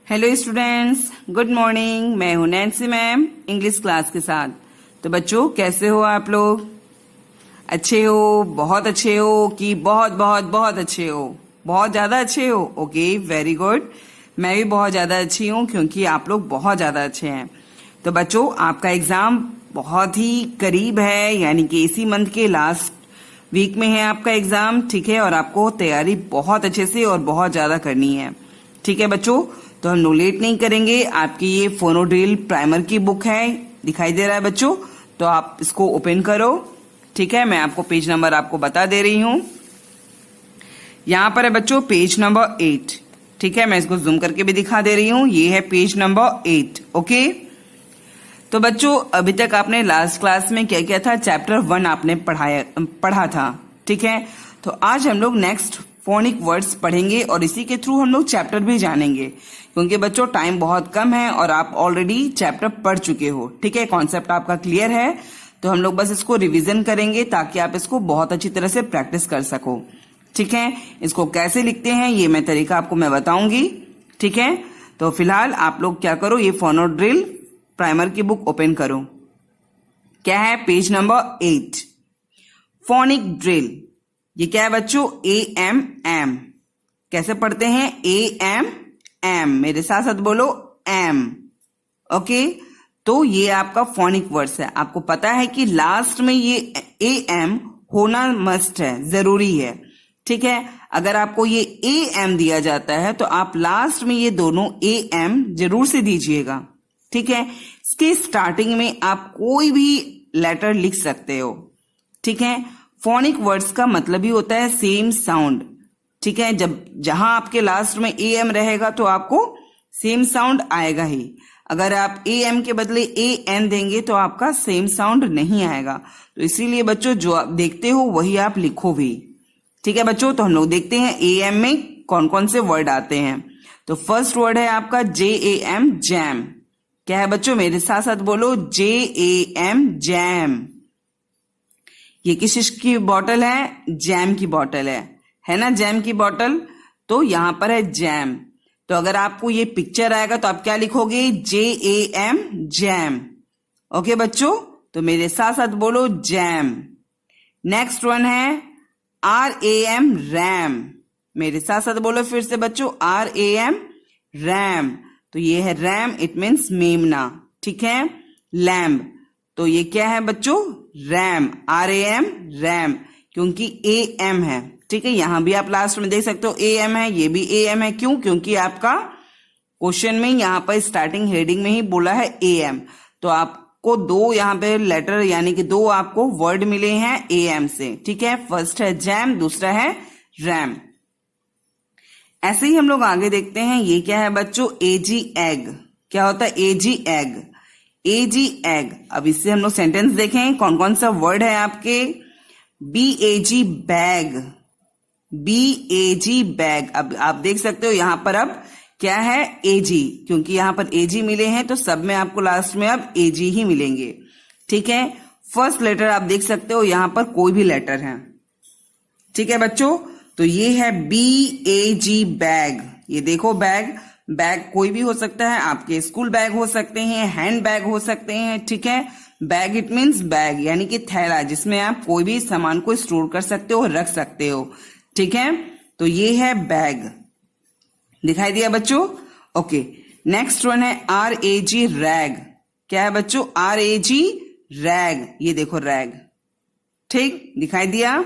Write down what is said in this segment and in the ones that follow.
Hello students, good morning. मैं हूं Nancy ma'am English class के साथ। तो बच्चों, कैसे हो आप लोग? अच्छे हो, बहुत अच्छे हो कि बहुत बहुत बहुत अच्छे हो? बहुत ज्यादा अच्छे हो? Okay, very good. मैं भी बहुत ज्यादा अच्छी हूँ क्योंकि आप लोग बहुत ज्यादा अच्छे हैं। तो बच्चों, आपका एग्जाम बहुत ही करीब है, यानी कि इसी मंथ के लास्ट वीक में है आपका एग्जाम, ठीक है। और आपको तैयारी बहुत अच्छे से और बहुत ज्यादा करनी है, ठीक है बच्चों। तो हम लोग लेट नहीं करेंगे। आपकी ये फोनोड्रिल प्राइमर की बुक है, दिखाई दे रहा है बच्चों? तो आप इसको ओपन करो, ठीक है। मैं आपको पेज नंबर आपको बता दे रही हूं। यहां पर है बच्चों पेज नंबर 8, ठीक है। मैं इसको जूम करके भी दिखा दे रही हूं। ये है पेज नंबर 8, ओके। तो बच्चों, अभी तक आपने लास्ट क्लास में क्या किया था? चैप्टर 1 आपने पढ़ा था, ठीक है। तो आज हम लोग नेक्स्ट फोनिक वर्ड्स पढ़ेंगे और इसी के थ्रू हम लोग चैप्टर भी जानेंगे, क्योंकि बच्चों टाइम बहुत कम है और आप ऑलरेडी चैप्टर पढ़ चुके हो, ठीक है। कॉन्सेप्ट आपका क्लियर है, तो हम लोग बस इसको रिवीजन करेंगे ताकि आप इसको बहुत अच्छी तरह से प्रैक्टिस कर सको, ठीक है। इसको कैसे लिखते हैं ये मैं तरीका आपको मैं बताऊंगी, ठीक है। तो फिलहाल आप लोग क्या करो, ये फोनोड्रिल प्राइमर की बुक ओपन करो। क्या है? Page number 8, phonic drill. ये क्या है बच्चों? AMM। कैसे पढ़ते हैं? AMM। मेरे साथ साथ बोलो एम, ओके। तो ये आपका फोनिक वर्ड्स है। आपको पता है कि लास्ट में ये AM होना मस्ट है, जरूरी है, ठीक है। अगर आपको ये AM दिया जाता है तो आप लास्ट में ये दोनों AM जरूर से दीजिएगा, ठीक है। इसके स्टार्टिंग में आप कोई भी लेटर लिख सकते हो, ठीक है। फोनिक वर्ड्स का मतलब ही होता है सेम साउंड, ठीक है। जब जहां आपके लास्ट में AM रहेगा तो आपको सेम साउंड आएगा ही। अगर आप AM के बदले AN देंगे तो आपका सेम साउंड नहीं आएगा। तो इसीलिए बच्चों जो आप देखते हो वही आप लिखो भी, ठीक है बच्चों। तो हम लोग देखते हैं AM में कौन कौन से वर्ड आते हैं। तो फर्स्ट वर्ड है आपका JAM, जैम। क्या है बच्चों? मेरे साथ साथ बोलो JAM, जैम। ये किस चीज की बॉटल है? जैम की बॉटल है ना, जैम की बॉटल। तो यहां पर है जैम। तो अगर आपको ये पिक्चर आएगा तो आप क्या लिखोगे? JAM, जैम, ओके बच्चों। तो मेरे साथ साथ बोलो जैम। नेक्स्ट वन है RAM, रैम। मेरे साथ साथ बोलो फिर से बच्चों, RAM, रैम। तो ये है रैम, इट मीन्स मेमना, ठीक है। लैम्ब, तो ये क्या है बच्चों? रैम, RAM, रैम, क्योंकि AM है, ठीक है। यहां भी आप लास्ट में देख सकते हो AM है, ये भी AM है। क्यों? क्योंकि आपका क्वेश्चन में यहां पर स्टार्टिंग हेडिंग में ही बोला है AM। तो आपको दो यहां पे लेटर यानी कि दो आपको वर्ड मिले हैं AM से, ठीक है। फर्स्ट है जैम, दूसरा है रैम। ऐसे ही हम लोग आगे देखते हैं। ये क्या है बच्चों? AG, egg. क्या होता है? AG, egg, AG, egg. अब इससे हम लोग सेंटेंस देखें, कौन कौन सा वर्ड है आपके। BAG, bag, BAG, bag. अब आप देख सकते हो यहां पर अब क्या है? AG, क्योंकि यहां पर AG मिले हैं तो सब में आपको लास्ट में अब AG ही मिलेंगे, ठीक है। फर्स्ट लेटर आप देख सकते हो यहां पर कोई भी लेटर है, ठीक है बच्चों। तो ये है BAG, बैग। ये देखो बैग, बैग कोई भी हो सकता है, आपके स्कूल बैग हो सकते हैं, हैंड बैग हो सकते हैं, ठीक है। बैग इट मीन्स बैग, यानी कि थैला जिसमें आप कोई भी सामान को स्टोर कर सकते हो, रख सकते हो, ठीक है। तो ये है बैग, दिखाई दिया बच्चों? ओके। नेक्स्ट वन है RAG, रैग। क्या है बच्चों? RAG, rag. ये देखो रैग, ठीक, दिखाई दिया?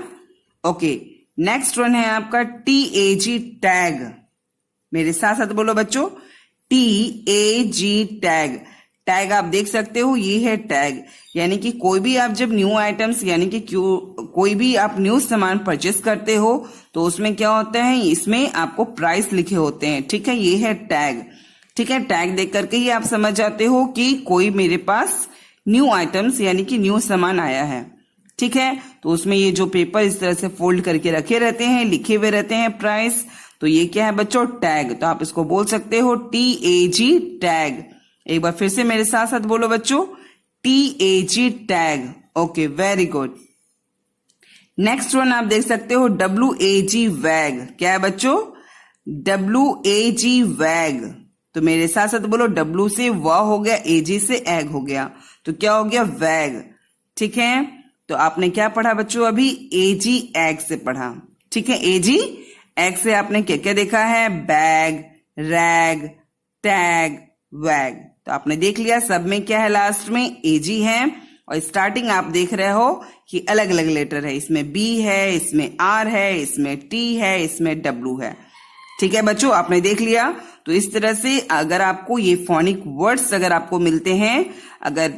ओके। नेक्स्ट वन है आपका TAG, टैग। मेरे साथ साथ बोलो बच्चों, TAG, टैग। टैग आप देख सकते हो, ये है टैग, यानी कि कोई भी आप जब न्यू आइटम्स यानी कि कोई भी आप न्यू सामान परचेस करते हो तो उसमें क्या होता है, इसमें आपको प्राइस लिखे होते हैं, ठीक है। ये है टैग, ठीक है। टैग देख करके ही आप समझ जाते हो कि कोई मेरे पास न्यू आइटम्स यानी कि न्यू सामान आया है, ठीक है। तो उसमें ये जो पेपर इस तरह से फोल्ड करके रखे रहते हैं, लिखे हुए रहते हैं प्राइस। तो ये क्या है बच्चों? टैग। तो आप इसको बोल सकते हो TAG, टैग। एक बार फिर से मेरे साथ साथ बोलो बच्चों, TAG, tag. Okay, very good. Next one आप देख सकते हो WAG, वैग। क्या है बच्चों? WAG, वैग। तो मेरे साथ साथ बोलो, डब्लू से व हो गया, एजी से एग हो गया, तो क्या हो गया, वैग। ठीक है, तो आपने क्या पढ़ा बच्चों, अभी एजी एग से पढ़ा। ठीक है, एजी एग से आपने क्या क्या देखा है, बैग, रैग, टैग, वैग। तो आपने देख लिया सब में क्या है, लास्ट में एजी है, और स्टार्टिंग आप देख रहे हो कि अलग अलग लेटर है, इसमें बी है, इसमें आर है, इसमें टी है, इसमें डब्लू है। ठीक है बच्चों, आपने देख लिया। तो इस तरह से अगर आपको ये फोनिक वर्ड्स अगर आपको मिलते हैं, अगर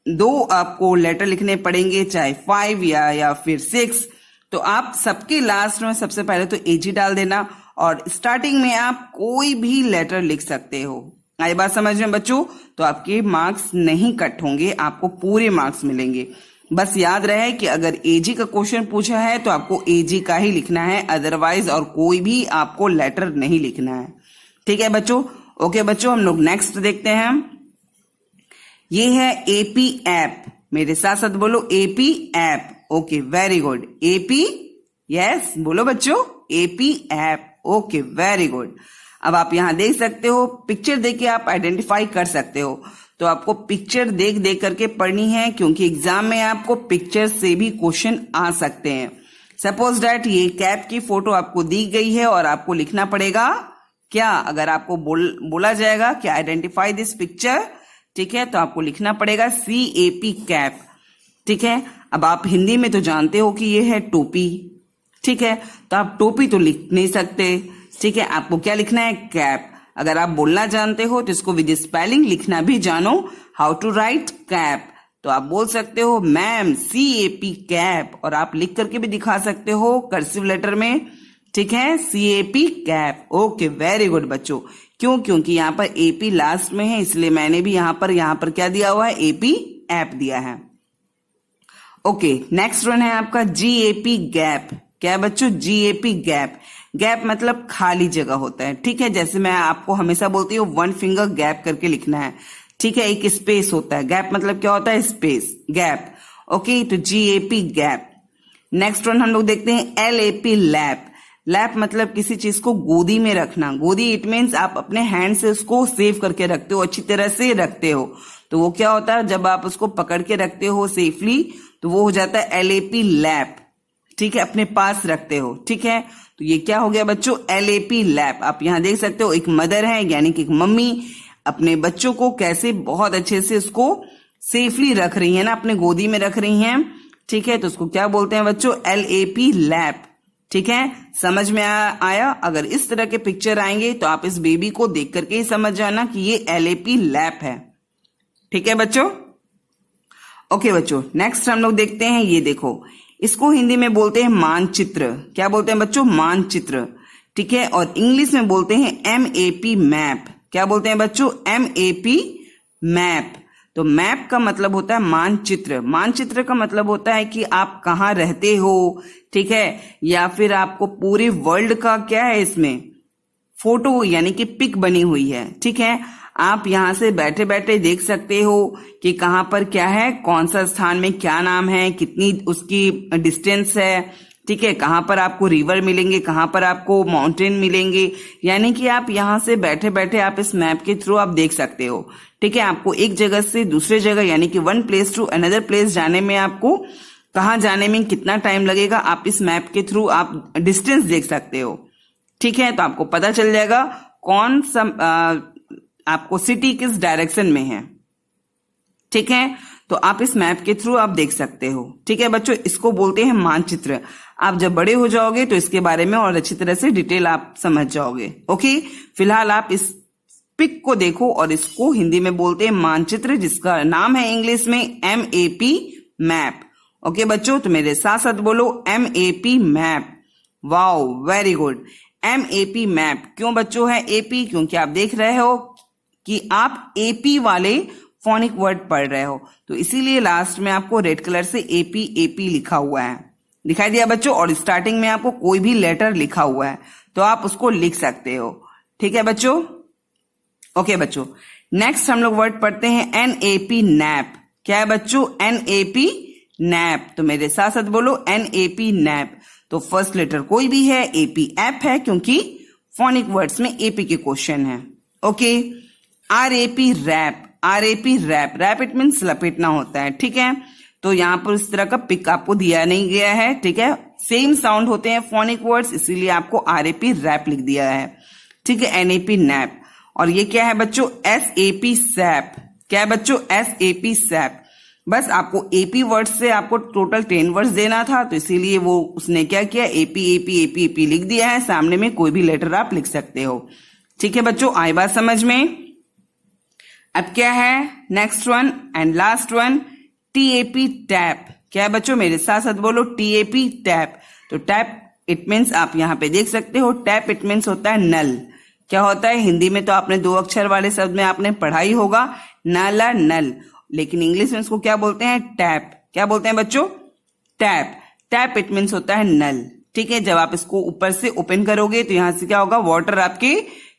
2 आपको लेटर लिखने पड़ेंगे, चाहे 5 या फिर 6, तो आप सबके लास्ट में सबसे पहले तो एजी डाल देना, और स्टार्टिंग में आप कोई भी लेटर लिख सकते हो। आई बात समझ में बच्चों? तो आपके मार्क्स नहीं कट होंगे, आपको पूरे मार्क्स मिलेंगे। बस याद रहे कि अगर एजी का क्वेश्चन पूछा है तो आपको एजी का ही लिखना है, अदरवाइज और कोई भी आपको लेटर नहीं लिखना है। ठीक है बच्चों? ओके बच्चों, हम लोग नेक्स्ट देखते हैं। ये है एपी ऐप, मेरे साथ साथ बोलो, AP app. Okay, very good. AP, yes बोलो बच्चों, AP app. Okay, very good. अब आप यहां देख सकते हो, पिक्चर देख के आप आइडेंटिफाई कर सकते हो। तो आपको पिक्चर देख देख करके पढ़नी है, क्योंकि एग्जाम में आपको पिक्चर से भी क्वेश्चन आ सकते हैं। सपोज डैट ये कैप की फोटो आपको दी गई है और आपको लिखना पड़ेगा क्या, अगर आपको बोला जाएगा कि आइडेंटिफाई दिस पिक्चर, ठीक है, तो आपको लिखना पड़ेगा CAP कैप। ठीक है, अब आप हिंदी में तो जानते हो कि ये है टोपी। ठीक है, तो आप टोपी तो लिख नहीं सकते। ठीक है, आपको क्या लिखना है, कैप। अगर आप बोलना जानते हो तो इसको विद स्पेलिंग लिखना भी जानो, हाउ टू राइट कैप। तो आप बोल सकते हो मैम CAP कैप, और आप लिख करके भी दिखा सकते हो कर्सिव लेटर में। ठीक है, CAP cap. Okay, very good बच्चों। क्यों? क्योंकि यहाँ पर AP लास्ट में है, इसलिए मैंने भी यहाँ पर क्या दिया हुआ है, AP ऐप दिया है। ओके, नेक्स्ट वन है आपका GAP गैप। क्या बच्चों, GAP गैप। गैप मतलब खाली जगह होता है। ठीक है, जैसे मैं आपको हमेशा बोलती हूँ 1 फिंगर गैप करके लिखना है। ठीक है, एक स्पेस होता है। गैप मतलब क्या होता है, स्पेस, गैप। ओके, तो GAP गैप। नेक्स्ट वन हम लोग देखते हैं LAP लैप। लैप मतलब किसी चीज को गोदी में रखना। गोदी इट मीन्स आप अपने हैंड से उसको सेव करके रखते हो, अच्छी तरह से रखते हो। तो वो क्या होता है, जब आप उसको पकड़ के रखते हो सेफली, तो वो हो जाता है LAP लैप। ठीक है, अपने पास रखते हो। ठीक है, तो ये क्या हो गया बच्चों, LAP लैप। आप यहाँ देख सकते हो एक मदर है, यानी कि एक मम्मी अपने बच्चों को कैसे बहुत अच्छे से उसको सेफली रख रही है ना, अपने गोदी में रख रही हैं। ठीक है, तो उसको क्या बोलते हैं बच्चों, LAP लैप। ठीक है, समझ में आया? अगर इस तरह के पिक्चर आएंगे तो आप इस बेबी को देख करके ही समझ जाना कि ये LAP लैप है। ठीक है बच्चों? ओके बच्चों, नेक्स्ट हम लोग देखते हैं, ये देखो, इसको हिंदी में बोलते हैं मानचित्र। क्या बोलते हैं बच्चों, मानचित्र। ठीक है, और इंग्लिश में बोलते हैं MAP मैप। क्या बोलते हैं बच्चों, MAP मैप। तो मैप का मतलब होता है मानचित्र। मानचित्र का मतलब होता है कि आप कहाँ रहते हो, ठीक है, या फिर आपको पूरे वर्ल्ड का क्या है, इसमें फोटो यानी कि पिक बनी हुई है। ठीक है, आप यहाँ से बैठे बैठे देख सकते हो कि कहाँ पर क्या है, कौन सा स्थान में क्या नाम है, कितनी उसकी डिस्टेंस है। ठीक है, कहाँ पर आपको रिवर मिलेंगे, कहाँ पर आपको माउंटेन मिलेंगे, यानी कि आप यहाँ से बैठे बैठे आप इस मैप के थ्रू आप देख सकते हो। ठीक है, आपको एक जगह से दूसरे जगह यानी कि one place to another place जाने में आपको कहाँ जाने में कितना टाइम लगेगा, आप इस मैप के थ्रू आप डिस्टेंस देख सकते हो। ठीक है, तो आपको पता चल जाएगा कौन सा आपको सिटी किस डायरेक्शन में है। ठीक है, तो आप इस मैप के थ्रू आप देख सकते हो। ठीक है बच्चों, इसको बोलते हैं मानचित्र। आप जब बड़े हो जाओगे तो इसके बारे में और अच्छी तरह से डिटेल आप समझ जाओगे। ओके, फिलहाल आप इस पिक को देखो, और इसको हिंदी में बोलते हैं मानचित्र, जिसका नाम है इंग्लिश में MAP मैप। ओके बच्चों, तो मेरे साथ साथ बोलो MAP map. Wow, very good. MAP map. क्यों बच्चों है AP? क्योंकि आप देख रहे हो कि आप AP वाले फोनिक वर्ड पढ़ रहे हो, तो इसीलिए लास्ट में आपको रेड कलर से AP लिखा हुआ है, दिखाई दिया बच्चों। और स्टार्टिंग में आपको कोई भी लेटर लिखा हुआ है तो आप उसको लिख सकते हो। ठीक है बच्चों? ओके बच्चों, नेक्स्ट हम लोग वर्ड पढ़ते हैं NAP नैप। क्या है बच्चों? NAP nap. तो मेरे साथ साथ बोलो NAP नैप। तो फर्स्ट लेटर कोई भी है, AP ऐप है, क्योंकि फोनिक वर्ड्स में AP के क्वेश्चन है। Okay. RAP rap, RAP rap, rap it means लपेटना होता है, ठीक है। तो यहाँ पर इस तरह का पिक आपको दिया नहीं गया है, ठीक है। सेम साउंड होते हैं फोनिक वर्ड्स, इसीलिए आपको RAP रैप लिख दिया है, ठीक है। NAP nap. और ये क्या है बच्चों? SAP SAP. क्या है बच्चों? SAP SAP. बस आपको AP वर्ड से आपको टोटल 10 वर्ड्स देना था, तो इसीलिए वो उसने क्या किया, AP लिख दिया है। सामने में कोई भी लेटर आप लिख सकते हो, ठीक है बच्चों। आई बात समझ में? अब क्या है next one and last one, TAP tap. क्या है बच्चों? मेरे साथ साथ बोलो, TAP टैप। तो टैप इट मीन्स आप यहाँ पे देख सकते हो, टैप इट मीन्स होता है नल। क्या होता है? हिंदी में तो आपने 2 अक्षर वाले शब्द में आपने पढ़ा ही होगा, नल और नल, लेकिन इंग्लिश में इसको क्या बोलते हैं? टैप। क्या बोलते हैं बच्चों? टैप। टैप इट मीन्स होता है नल, ठीक है। जब आप इसको ऊपर से ओपन करोगे तो यहां से क्या होगा, वाटर आपके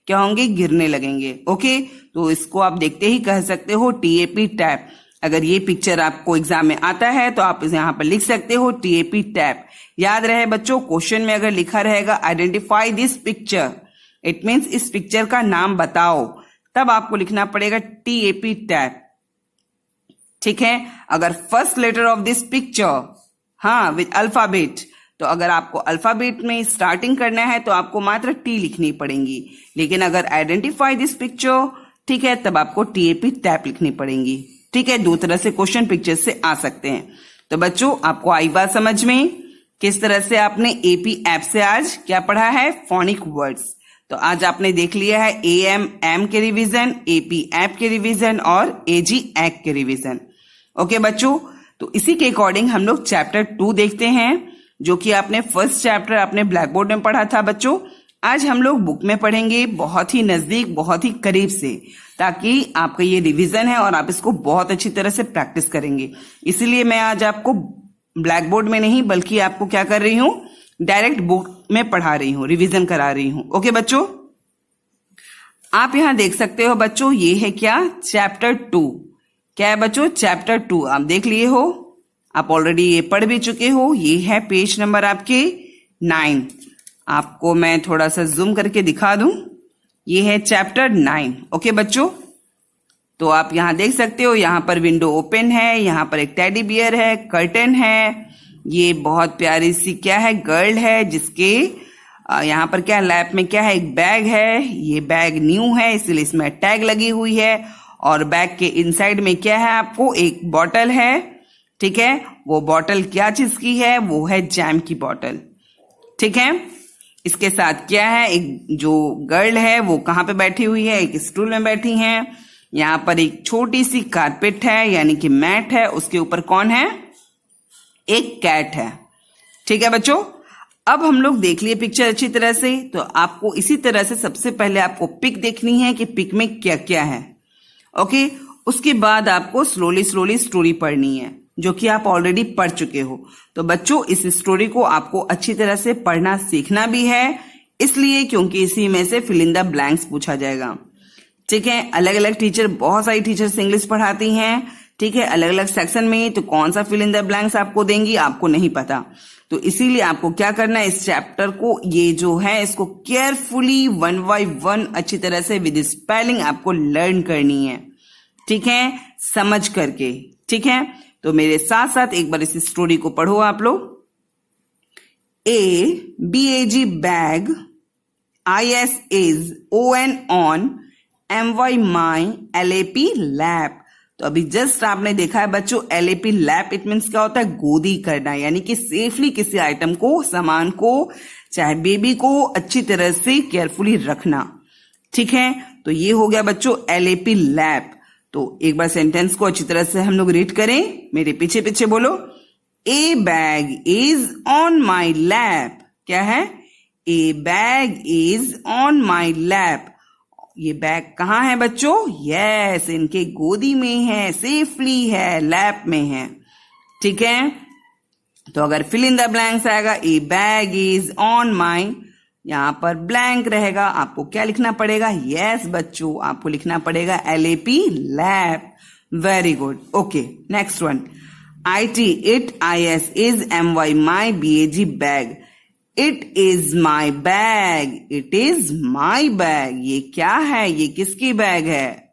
क्या होंगे, गिरने लगेंगे, ओके। तो इसको आप देखते ही कह सकते हो TAP टैप। अगर ये पिक्चर आपको एग्जाम में आता है तो आप यहाँ पर लिख सकते हो TAP टैप। याद रहे बच्चों, क्वेश्चन में अगर लिखा रहेगा identify this picture, it means इस पिक्चर का नाम बताओ, तब आपको लिखना पड़ेगा TAP टैप, ठीक है। अगर first letter of this picture, हाँ विद अल्फाबेट, तो अगर आपको अल्फाबेट में स्टार्टिंग करना है तो आपको मात्र T लिखनी पड़ेगी। लेकिन अगर आइडेंटिफाई दिस पिक्चर, ठीक है, तब आपको TAP टैप लिखनी पड़ेगी, ठीक है। 2 तरह से क्वेश्चन पिक्चर से आ सकते हैं। तो बच्चों आपको आई बात समझ में, किस तरह से आपने AP ऐप से आज क्या पढ़ा है, फोनिक वर्ड्स। तो आज आपने देख लिया है AM एम के रिवीजन, AP ऐप के रिवीजन और AG ऐक के रिवीजन, ओके बच्चों। तो इसी के अकॉर्डिंग हम लोग चैप्टर 2 देखते हैं, जो कि आपने फर्स्ट चैप्टर आपने ब्लैक बोर्ड में पढ़ा था बच्चों। आज हम लोग बुक में पढ़ेंगे, बहुत ही नजदीक, बहुत ही करीब से, ताकि आपका ये रिवीजन है और आप इसको बहुत अच्छी तरह से प्रैक्टिस करेंगे। इसीलिए मैं आज आपको ब्लैक बोर्ड में नहीं, बल्कि आपको क्या कर रही हूँ, डायरेक्ट बुक में पढ़ा रही हूँ, रिवीजन करा रही हूँ, ओके बच्चों। आप यहां देख सकते हो बच्चों, ये है क्या, चैप्टर 2। क्या है बच्चों? चैप्टर 2। आप देख लिए हो, आप ऑलरेडी ये पढ़ भी चुके हो। ये है पेज नंबर आपके 9। आपको मैं थोड़ा सा जूम करके दिखा दूं, ये है चैप्टर 9, ओके बच्चों। तो आप यहां देख सकते हो, यहां पर विंडो ओपन है, यहां पर एक टेडी बियर है, कर्टन है, ये बहुत प्यारी सी क्या है, गर्ल है, जिसके यहाँ पर क्या लैप में क्या है, एक बैग है। ये बैग न्यू है, इसलिए इसमें टैग लगी हुई है। और बैग के इनसाइड में क्या है, आपको एक बॉटल है, ठीक है। वो बॉटल क्या चीज की है, वो है जैम की बॉटल, ठीक है। इसके साथ क्या है, एक जो गर्ल है वो कहाँ पे बैठी हुई है, एक स्टूल में बैठी है। यहाँ पर एक छोटी सी कारपेट है, यानी कि मैट है, उसके ऊपर कौन है, एक कैट है, ठीक है बच्चों। अब हम लोग देख लिए पिक्चर अच्छी तरह से, तो आपको इसी तरह से सबसे पहले आपको पिक देखनी है कि पिक में क्या क्या है, ओके। उसके बाद आपको स्लोली स्टोरी पढ़नी है, जो कि आप ऑलरेडी पढ़ चुके हो। तो बच्चों इस स्टोरी को आपको अच्छी तरह से पढ़ना सीखना भी है, इसलिए क्योंकि इसी में से फिल इन द ब्लैंक्स पूछा जाएगा, ठीक है। अलग अलग टीचर, बहुत सारी टीचर्स इंग्लिश पढ़ाती हैं, ठीक है, अलग अलग सेक्शन में। तो कौन सा फिल इन द ब्लैंक्स आपको देंगी, आपको नहीं पता। तो इसीलिए आपको क्या करना है, इस चैप्टर को, ये जो है, इसको केयरफुली 1 by 1 अच्छी तरह से विद स्पेलिंग आपको लर्न करनी है, ठीक है, समझ करके, ठीक है। तो मेरे साथ साथ एक बार इस स्टोरी को पढ़ो आप लोग। BAG bag, IS is ON on, MY my, LAP lap. तो अभी जस्ट आपने देखा है बच्चों, LAP लैप इट मीन्स क्या होता है, गोदी करना, यानी कि सेफली किसी आइटम को, सामान को, चाहे बेबी को अच्छी तरह से केयरफुली रखना, ठीक है। तो ये हो गया बच्चों LAP लैप। तो एक बार सेंटेंस को अच्छी तरह से हम लोग रीड करें, मेरे पीछे पीछे बोलो। ए bag is on my lap. क्या है, ए bag is on my lap. ये बैग कहाँ है बच्चों, यस इनके गोदी में है, सेफली है, लैप में है, ठीक है। तो अगर फिल इन द ब्लैंक्स आएगा, ए बैग इज ऑन माई, यहां पर ब्लैंक रहेगा, आपको क्या लिखना पड़ेगा, यस बच्चों आपको लिखना पड़ेगा LAP lap. Very good, okay. Next one, IT it, IS is, MY my, BAG bag. It is my bag, it is my bag. ये क्या है, ये किसकी बैग है,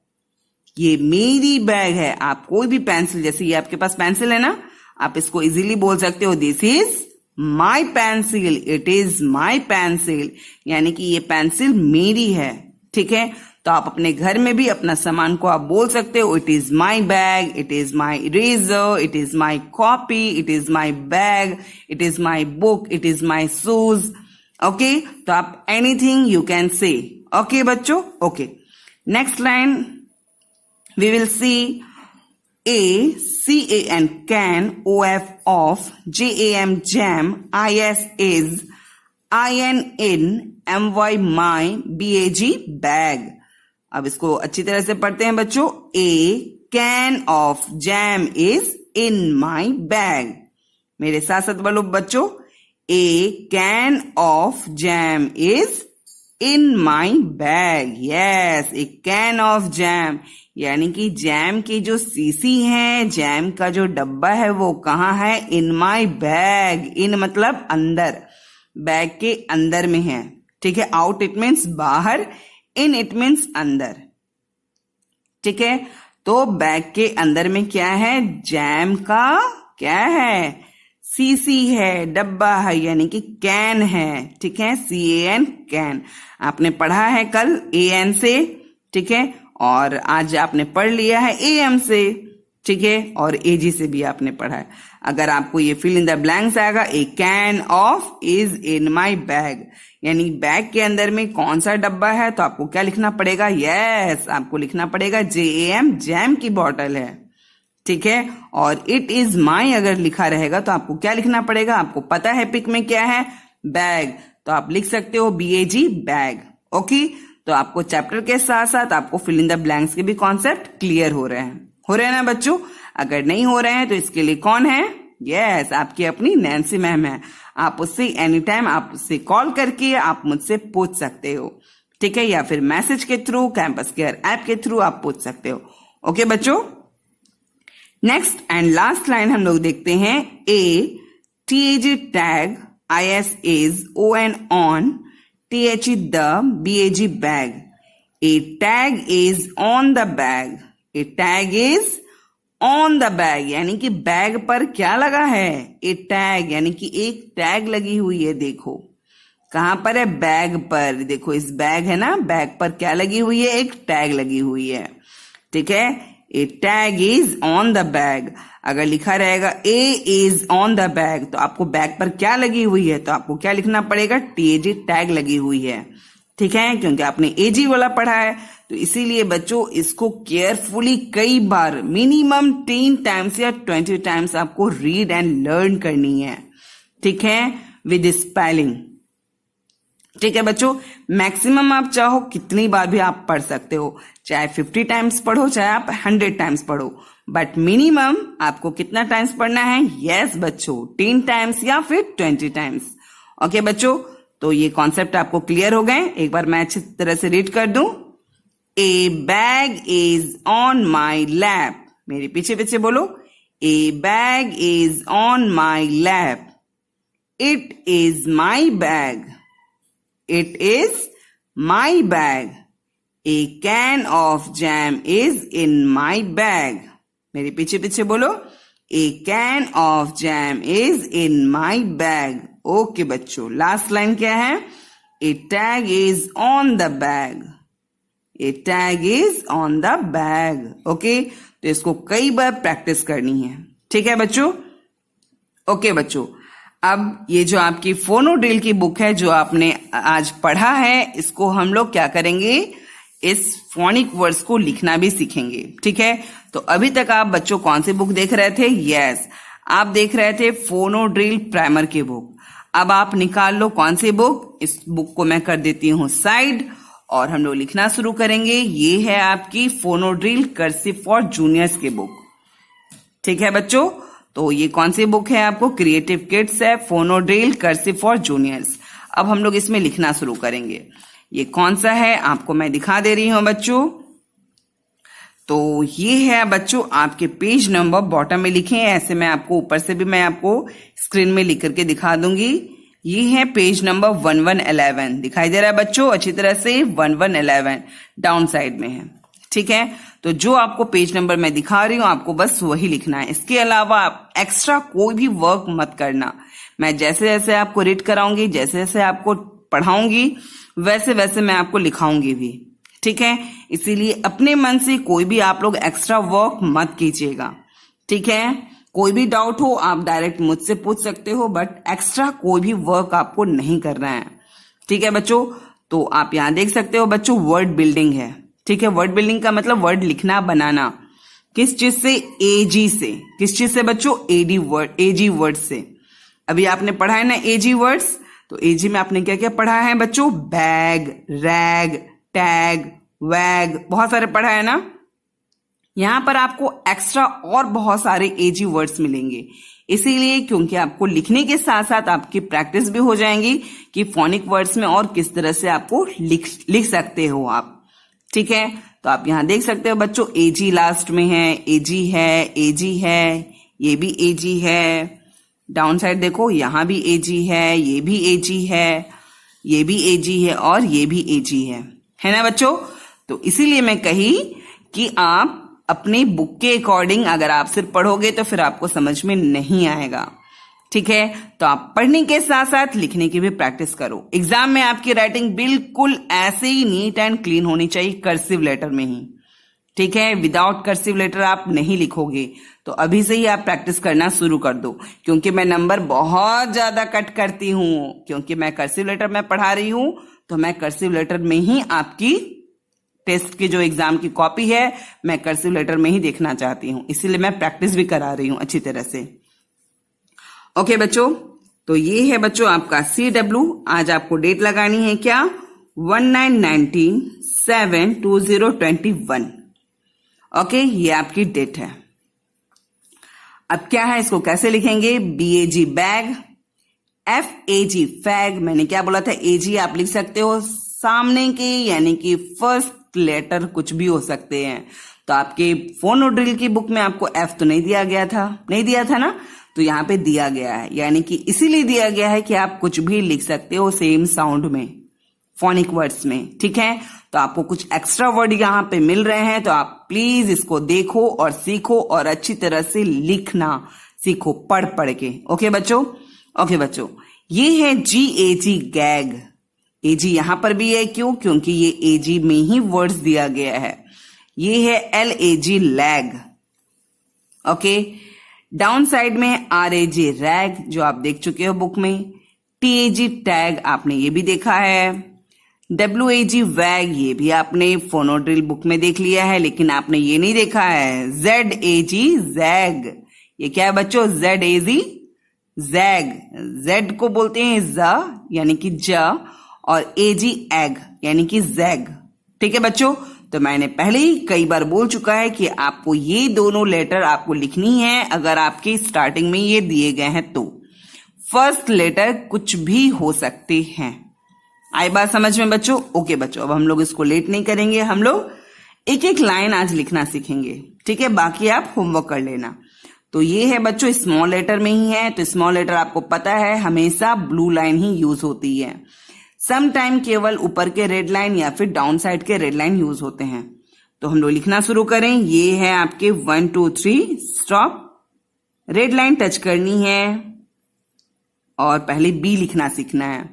ये मेरी बैग है। आप कोई भी पेंसिल, जैसे ये आपके पास पेंसिल है ना, आप इसको इजीली बोल सकते हो this is my pencil, it is my pencil, यानी कि ये पेंसिल मेरी है। ठीक है, तो आप अपने घर में भी अपना सामान को आप बोल सकते हो it is my bag, it is my eraser, it is my copy, it is my bag, it is my book, it is my shoes. Okay, तो आप anything you can say. Okay बच्चों, okay. Next line we will see A, C-A-N, can, O-F, off, J-A-M, jam, I-S, is, I-N, in, M-Y, my, B-A-G, bag। अब इसको अच्छी तरह से पढ़ते हैं बच्चों। A, can of jam is in my bag। मेरे साथ साथ बोलो बच्चों, A can of jam is in my bag। Yes, a can of jam, यानी कि जैम की जो सीसी है, जैम का जो डब्बा है वो कहाँ है, इन माई बैग। इन मतलब अंदर, बैग के अंदर में है। ठीक है, आउट इट मीन्स बाहर, इन इट मीन्स अंदर। ठीक है, तो बैग के अंदर में क्या है, जैम का क्या है, सीसी है, डब्बा है, यानी कि कैन है। ठीक है, CAN, कैन। आपने पढ़ा है कल AN से, ठीक है, और आज आपने पढ़ लिया है AM से। ठीक है, और AG से भी आपने पढ़ा है। अगर आपको ये फिल इन द ब्लैंक्स आएगा, a can of is in my bag, यानी बैग के अंदर में कौन सा डब्बा है, तो आपको क्या लिखना पड़ेगा, यस, आपको लिखना पड़ेगा JAM, जैम की बॉटल है। ठीक है, और इट इज माई अगर लिखा रहेगा तो आपको क्या लिखना पड़ेगा, आपको पता है पिक में क्या है, बैग, तो आप लिख सकते हो BAG, बैग। ओके, तो आपको चैप्टर के साथ साथ आपको फिल इन द ब्लैंक्स के भी कॉन्सेप्ट क्लियर हो रहे हैं ना बच्चों। अगर नहीं हो रहे हैं तो इसके लिए कौन है, यस, आपकी अपनी नैन्सी मैम है। आप उससे एनी टाइम आप उससे कॉल करके आप मुझसे पूछ सकते हो। ठीक है, या फिर मैसेज के थ्रू, कैंपस केयर ऐप के थ्रू आप पूछ सकते हो। ओके बच्चों, नेक्स्ट एंड लास्ट लाइन हम लोग देखते हैं। TAG tag, IS is, ON on, THE the, BAG bag। A tag is on the bag, a tag is on the bag, यानी कि बैग पर क्या लगा है, ए टैग, यानी कि एक टैग लगी हुई है। देखो कहां पर है, बैग पर। देखो इस बैग है ना, बैग पर क्या लगी हुई है, एक टैग लगी हुई है। ठीक है, a tag is on the bag. अगर लिखा रहेगा a is on the bag, तो आपको बैग पर क्या लगी हुई है, तो आपको क्या लिखना पड़ेगा, TAG टैग लगी हुई है। ठीक है, क्योंकि आपने AG वाला पढ़ा है, तो इसीलिए बच्चों इसको केयरफुली कई बार, मिनिमम 10 टाइम्स या 20 टाइम्स आपको रीड एंड लर्न करनी है। ठीक है, विद स्पेलिंग। ठीक है बच्चों, मैक्सिमम आप चाहो कितनी बार भी आप पढ़ सकते हो, चाहे 50 टाइम्स पढ़ो, चाहे आप 100 टाइम्स पढ़ो, बट मिनिमम आपको कितना टाइम्स पढ़ना है, यस बच्चों, 10 टाइम्स या फिर 20 टाइम्स। ओके बच्चों, तो ये कॉन्सेप्ट आपको क्लियर हो गए। एक बार मैं अच्छी तरह से रीड कर दूं। ए bag is on my lap, मेरे पीछे पीछे बोलो, ए bag is on my lap, it is my bag, it is my bag। A can of jam is in my bag। मेरे पीछे पीछे बोलो, A can of jam is in my bag। Okay बच्चों, last line क्या है, A tag is on the bag। A tag is on the bag। Okay, तो इसको कई बार प्रैक्टिस करनी है। ठीक है बच्चों, ओके बच्चों, अब ये जो आपकी फोनो ड्रिल की बुक है जो आपने आज पढ़ा है, इसको हम लोग क्या करेंगे, इस फोनिक वर्ड्स को लिखना भी सीखेंगे। ठीक है, तो अभी तक आप बच्चों कौन सी बुक देख रहे थे, यस, आप देख रहे थे फोनो ड्रिल प्राइमर की बुक। अब आप निकाल लो कौन सी बुक, इस बुक को मैं कर देती हूँ साइड और हम लोग लिखना शुरू करेंगे। ये है आपकी फोनो ड्रिल कर्सिव फॉर जूनियर्स की बुक। ठीक है बच्चों, तो ये कौन सी बुक है, आपको क्रिएटिव किड्स है, फोनो ड्रिल कर्सिव फॉर जूनियर्स। अब हम लोग इसमें लिखना शुरू करेंगे। ये कौन सा है आपको मैं दिखा दे रही हूं बच्चों। तो ये है बच्चों आपके पेज नंबर बॉटम में लिखे हैं, ऐसे मैं आपको ऊपर से भी मैं आपको स्क्रीन में लिख करके दिखा दूंगी। ये है पेज नंबर 1111, दिखाई दे रहा है बच्चों अच्छी तरह से? 1111 डाउन साइड में है, ठीक है। तो जो आपको पेज नंबर मैं दिखा रही हूं आपको बस वही लिखना है, इसके अलावा आप एक्स्ट्रा कोई भी वर्क मत करना। मैं जैसे जैसे आपको रीड कराऊंगी, जैसे जैसे आपको पढ़ाऊंगी, वैसे वैसे मैं आपको लिखाऊंगी भी, ठीक है। इसीलिए अपने मन से कोई भी आप लोग एक्स्ट्रा वर्क मत कीजिएगा, ठीक है। कोई भी डाउट हो आप डायरेक्ट मुझसे पूछ सकते हो, बट एक्स्ट्रा कोई भी वर्क आपको नहीं करना है, ठीक है बच्चों। तो आप यहाँ देख सकते हो बच्चों वर्ड बिल्डिंग है, ठीक है। वर्ड बिल्डिंग का मतलब वर्ड लिखना बनाना, किस चीज से? एजी से। किस चीज से बच्चों? एजी वर्ड से। अभी आपने पढ़ा है ना एजी वर्ड्स, तो एजी में आपने क्या क्या पढ़ा है बच्चों? बैग, रैग, टैग, वैग, बहुत सारे पढ़ा है ना। यहां पर आपको एक्स्ट्रा और बहुत सारे एजी वर्ड्स मिलेंगे, इसीलिए क्योंकि आपको लिखने के साथ साथ आपकी प्रैक्टिस भी हो जाएंगी कि फोनिक वर्ड्स में और किस तरह से आपको लिख सकते हो आप, ठीक है। तो आप यहां देख सकते हो बच्चों एजी लास्ट में है, एजी है, एजी है, ये भी एजी है। डाउन साइड देखो यहां भी एजी है, ये भी एजी है, ये भी एजी है और ये भी एजी है ना बच्चों। तो इसीलिए मैं कही कि आप अपनी बुक के अकॉर्डिंग अगर आप सिर्फ पढ़ोगे तो फिर आपको समझ में नहीं आएगा, ठीक है। तो आप पढ़ने के साथ साथ लिखने की भी प्रैक्टिस करो। एग्जाम में आपकी राइटिंग बिल्कुल ऐसे ही नीट एंड क्लीन होनी चाहिए, कर्सिव लेटर में ही, ठीक है। विदाउट कर्सिव लेटर आप नहीं लिखोगे, तो अभी से ही आप प्रैक्टिस करना शुरू कर दो, क्योंकि मैं नंबर बहुत ज्यादा कट करती हूं, क्योंकि मैं कर्सिव लेटर में पढ़ा रही हूं, तो मैं कर्सिव लेटर में ही आपकी टेस्ट की जो एग्जाम की कॉपी है मैं कर्सिव लेटर में ही देखना चाहती हूं, इसीलिए मैं प्रैक्टिस भी करा रही हूं अच्छी तरह से। ओके बच्चों, तो ये है बच्चों आपका CW। आज आपको डेट लगानी है क्या? 19/19/7/2021। ओके, ये आपकी डेट है। अब क्या है, इसको कैसे लिखेंगे? BAG bag, FAG fag. मैंने क्या बोला था? AG आप लिख सकते हो सामने के, यानी कि फर्स्ट लेटर कुछ भी हो सकते हैं। तो आपके फोनो ड्रिल की बुक में आपको F तो नहीं दिया गया था, नहीं दिया था ना, तो यहाँ पे दिया गया है, यानी कि इसीलिए दिया गया है कि आप कुछ भी लिख सकते हो सेम साउंड में, फोनिक वर्ड्स में, ठीक है। तो आपको कुछ एक्स्ट्रा वर्ड यहाँ पे मिल रहे हैं, तो आप प्लीज इसको देखो और सीखो और अच्छी तरह से लिखना सीखो पढ़ पढ़ के। ओके बच्चों, ओके बच्चों, ये है GAG गैग। एजी यहां पर भी है, क्यों? क्योंकि ये एजी में ही वर्ड्स दिया गया है। ये है LAG lag. Okay, down side में RAG रैग, जो आप देख चुके हो बुक में। TAG टैग, आपने ये भी देखा है। WAG वैग, ये भी आपने फोनोड्रिल बुक में देख लिया है, लेकिन आपने ये नहीं देखा है ZAG जैग। ये क्या है बच्चों? ZAG zag. Z को बोलते हैं ज, यानी कि ज, और AG एग, यानी कि जैग, ठीक है बच्चों। तो मैंने पहले ही कई बार बोल चुका है कि आपको ये दोनों लेटर आपको लिखनी है, अगर आपके स्टार्टिंग में ये दिए गए हैं तो। फर्स्ट लेटर कुछ भी हो सकते हैं। आई बात समझ में बच्चों? ओके बच्चों, अब हम लोग इसको लेट नहीं करेंगे, हम लोग एक एक लाइन आज लिखना सीखेंगे, ठीक है। बाकी आप होमवर्क कर लेना। तो ये है बच्चों स्मॉल लेटर में ही है, तो स्मॉल लेटर आपको पता है हमेशा ब्लू लाइन ही यूज होती है। सम टाइम केवल ऊपर के रेड लाइन या फिर डाउन साइड के रेड लाइन यूज होते हैं। तो हम लोग लिखना शुरू करें। ये है आपके 1 2 3 स्टॉप, रेड लाइन टच करनी है और पहले B लिखना सीखना है।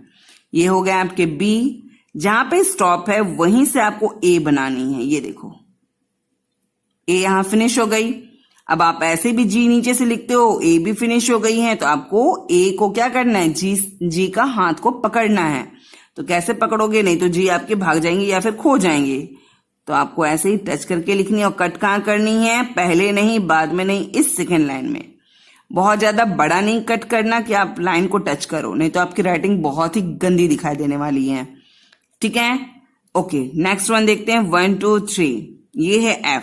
ये हो गया आपके B, जहां पे स्टॉप है वहीं से आपको A बनानी है। ये देखो A यहां फिनिश हो गई। अब आप ऐसे भी G नीचे से लिखते हो, A भी फिनिश हो गई है, तो आपको A को क्या करना है? G का हाथ को पकड़ना है। तो कैसे पकड़ोगे? नहीं तो G आपके भाग जाएंगे या फिर खो जाएंगे। तो आपको ऐसे ही टच करके लिखनी है। और कट कहाँ करनी है? पहले नहीं, बाद में नहीं, इस सेकेंड लाइन में। बहुत ज्यादा बड़ा नहीं कट करना कि आप लाइन को टच करो, नहीं तो आपकी राइटिंग बहुत ही गंदी दिखाई देने वाली है, ठीक है। ओके, नेक्स्ट वन देखते हैं 1 2 3। ये है F।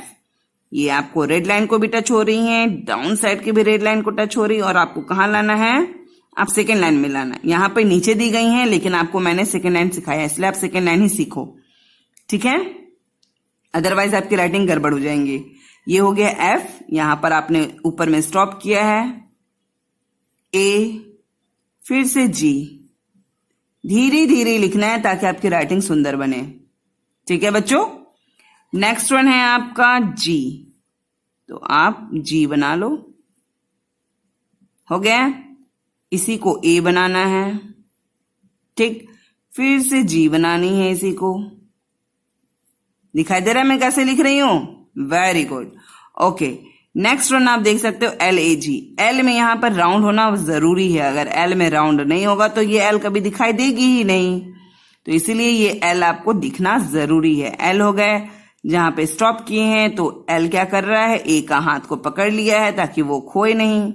ये आपको रेड लाइन को भी टच हो रही है, डाउन साइड की भी रेड लाइन को टच हो रही है, और आपको कहाँ लाना है? आप सेकेंड लाइन में लाना है। यहाँ पे नीचे दी गई है, लेकिन आपको मैंने सेकेंड लाइन सिखाया, इसलिए आप सेकेंड लाइन ही सीखो, ठीक है। अदरवाइज आपकी राइटिंग गड़बड़ हो जाएंगी। ये हो गया F, यहां पर आपने ऊपर में स्टॉप किया है। A, फिर से G, धीरे धीरे लिखना है ताकि आपकी राइटिंग सुंदर बने। ठीक है बच्चों। नेक्स्ट वन है आपका जी, तो आप जी बना लो। हो गया। इसी को ए बनाना है। ठीक, फिर से जी बनानी है इसी को। दिखाई दे रहा है मैं कैसे लिख रही हूं? Very good. Okay, next one आप देख सकते हो LAG। एल में यहां पर राउंड होना जरूरी है। अगर एल में राउंड नहीं होगा तो ये एल कभी दिखाई देगी ही नहीं, तो इसीलिए ये एल आपको दिखना जरूरी है। एल हो गए, जहां पे स्टॉप किए हैं तो एल क्या कर रहा है, ए का हाथ को पकड़ लिया है ताकि वो खोए नहीं।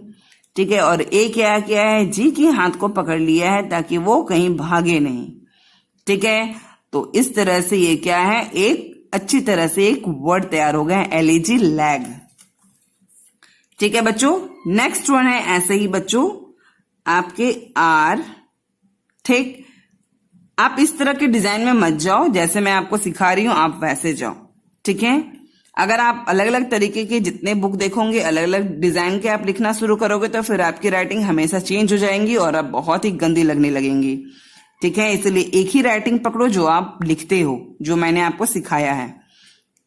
ठीक है, और ए क्या किया है, जी के हाथ को पकड़ लिया है ताकि वो कहीं भागे नहीं। ठीक है, तो इस तरह से ये क्या है, एक अच्छी तरह से एक वर्ड तैयार हो गया है, LAG, लैग। ठीक है बच्चों। नेक्स्ट वन है ऐसे ही बच्चों आपके आर। ठीक, आप इस तरह के डिजाइन में मत जाओ, जैसे मैं आपको सिखा रही हूं आप वैसे जाओ। ठीक है, अगर आप अलग अलग तरीके के जितने बुक देखोगे, अलग अलग डिजाइन के आप लिखना शुरू करोगे तो फिर आपकी राइटिंग हमेशा चेंज हो जाएंगी और आप बहुत ही गंदी लगने लगेंगी। ठीक है, इसलिए एक ही राइटिंग पकड़ो जो आप लिखते हो, जो मैंने आपको सिखाया है।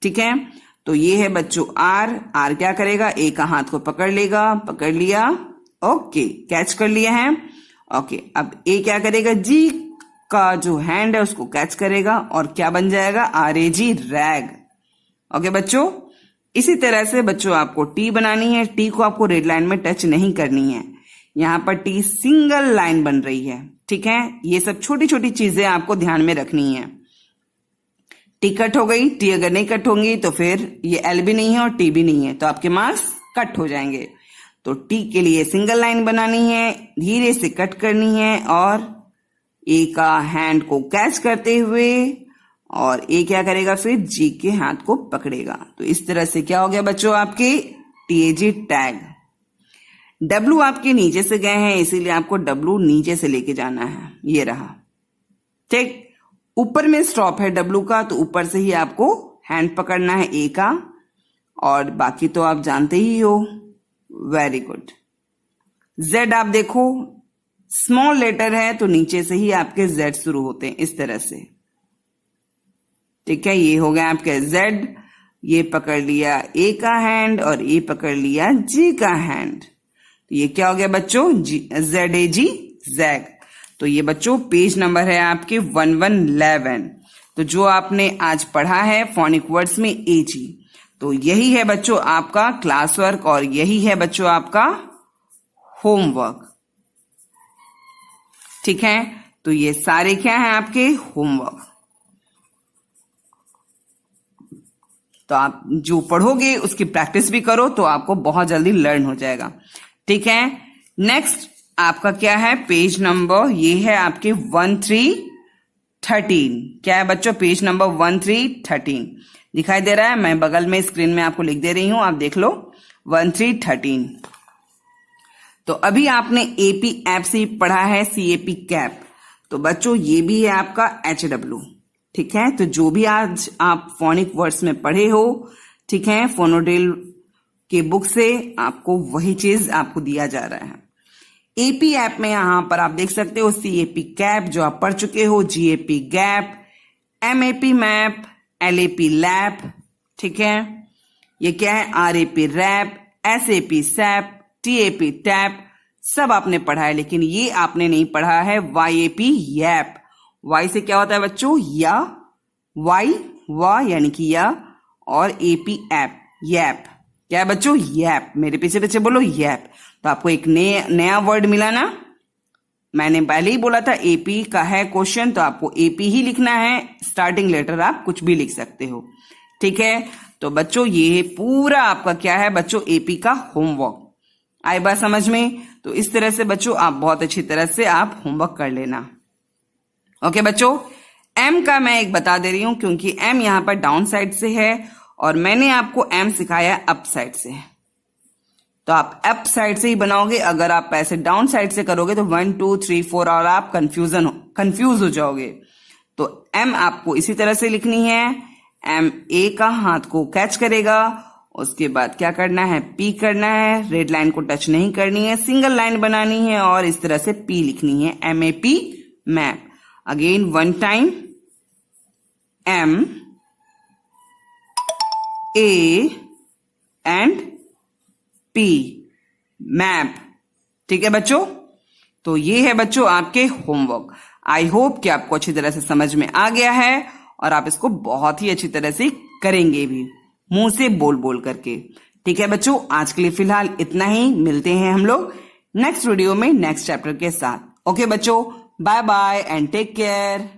ठीक है, तो ये है बच्चों आर। आर क्या करेगा, ए का हाथ को पकड़ लेगा, पकड़ लिया, ओके, कैच कर लिया है। ओके, अब ए क्या करेगा, जी का जो हैंड है उसको कैच करेगा और क्या बन जाएगा, RAG, रैग। ओके बच्चों, इसी तरह से बच्चों आपको टी बनानी है। टी को आपको रेड लाइन में टच नहीं करनी है, यहां पर टी सिंगल लाइन बन रही है। ठीक है, ये सब छोटी छोटी चीजें आपको ध्यान में रखनी है। टी कट हो गई, टी अगर नहीं कट होंगी तो फिर ये एल भी नहीं है और टी भी नहीं है, तो आपके मार्क्स कट हो जाएंगे। तो टी के लिए सिंगल लाइन बनानी है, धीरे से कट करनी है और ए का हैंड को कैच करते हुए, और ए क्या करेगा, फिर जी के हाथ को पकड़ेगा। तो इस तरह से क्या हो गया बच्चों आपके TAG, टैग। डब्लू आपके नीचे से गए हैं, इसीलिए आपको डब्लू नीचे से लेके जाना है, ये रहा। ठीक, ऊपर में स्टॉप है डब्लू का, तो ऊपर से ही आपको हैंड पकड़ना है ए का, और बाकी तो आप जानते ही हो। Very good. जेड आप देखो, स्मॉल लेटर है तो नीचे से ही आपके जेड शुरू होते हैं, इस तरह से। ठीक है, ये हो गया आपके जेड। ये पकड़ लिया ए का हैंड और ये पकड़ लिया जी का हैंड, तो ये क्या हो गया बच्चों, ZAG, जैग। तो ये बच्चों पेज नंबर है आपके 1111। तो जो आपने आज पढ़ा है फोनिक वर्ड्स में AG, तो यही है बच्चों आपका क्लास वर्क और यही है बच्चों आपका होमवर्क। ठीक है, तो ये सारे क्या हैं आपके होमवर्क। तो आप जो पढ़ोगे उसकी प्रैक्टिस भी करो तो आपको बहुत जल्दी लर्न हो जाएगा। ठीक है, नेक्स्ट आपका क्या है, पेज नंबर ये है आपके 1313। क्या है बच्चों, पेज नंबर 1313 दिखाई दे रहा है, मैं बगल में स्क्रीन में आपको लिख दे रही हूं, आप देख लो 1313। तो अभी आपने AP ऐप से पढ़ा है CAP कैप, तो बच्चों ये भी है आपका HW। ठीक है, तो जो भी आज आप फोनिक वर्ड्स में पढ़े हो, ठीक है, फोनोडेल के बुक से आपको वही चीज आपको दिया जा रहा है। AP ऐप में यहां पर आप देख सकते हो CAP कैप जो आप पढ़ चुके हो, GAP gap, MAP map, LAP lap. ठीक है, ये क्या है, RAP rap, SAP sap, TAP tap, सब आपने पढ़ा है, लेकिन ये आपने नहीं पढ़ा है YAP यैप। वाई से क्या होता है बच्चों, या, वाई वा यानी कि या, और AP ऐप यैप। क्या है बच्चों, यैप। मेरे पीछे पीछे बोलो यैप। तो आपको एक नया वर्ड मिला ना, मैंने पहले ही बोला था AP का है क्वेश्चन, तो आपको AP ही लिखना है, स्टार्टिंग लेटर आप कुछ भी लिख सकते हो। ठीक है, तो बच्चों ये पूरा आपका क्या है बच्चों, AP का होमवर्क। आई बात समझ में? तो इस तरह से बच्चों आप बहुत अच्छी तरह से आप होमवर्क कर लेना। ओके बच्चों, M का मैं एक बता दे रही हूं क्योंकि M यहां पर डाउन साइड से है और मैंने आपको M सिखाया अप साइड से, तो आप अप साइड से ही बनाओगे। अगर आप ऐसे डाउन साइड से करोगे तो 1 2 3 4 और आप कंफ्यूज हो जाओगे। तो M आपको इसी तरह से लिखनी है। M A का हाथ को कैच करेगा, उसके बाद क्या करना है, P करना है, रेड लाइन को टच नहीं करनी है, सिंगल लाइन बनानी है और इस तरह से P लिखनी है, MAP map. Again one time, M, A and P, map. ठीक है बच्चों, तो ये है बच्चों आपके होमवर्क। आई होप कि आपको अच्छी तरह से समझ में आ गया है और आप इसको बहुत ही अच्छी तरह से करेंगे भी, मुंह से बोल बोल करके। ठीक है बच्चों, आज के लिए फिलहाल इतना ही। मिलते हैं हम लोग नेक्स्ट वीडियो में नेक्स्ट चैप्टर के साथ। ओके बच्चों, bye bye and take care.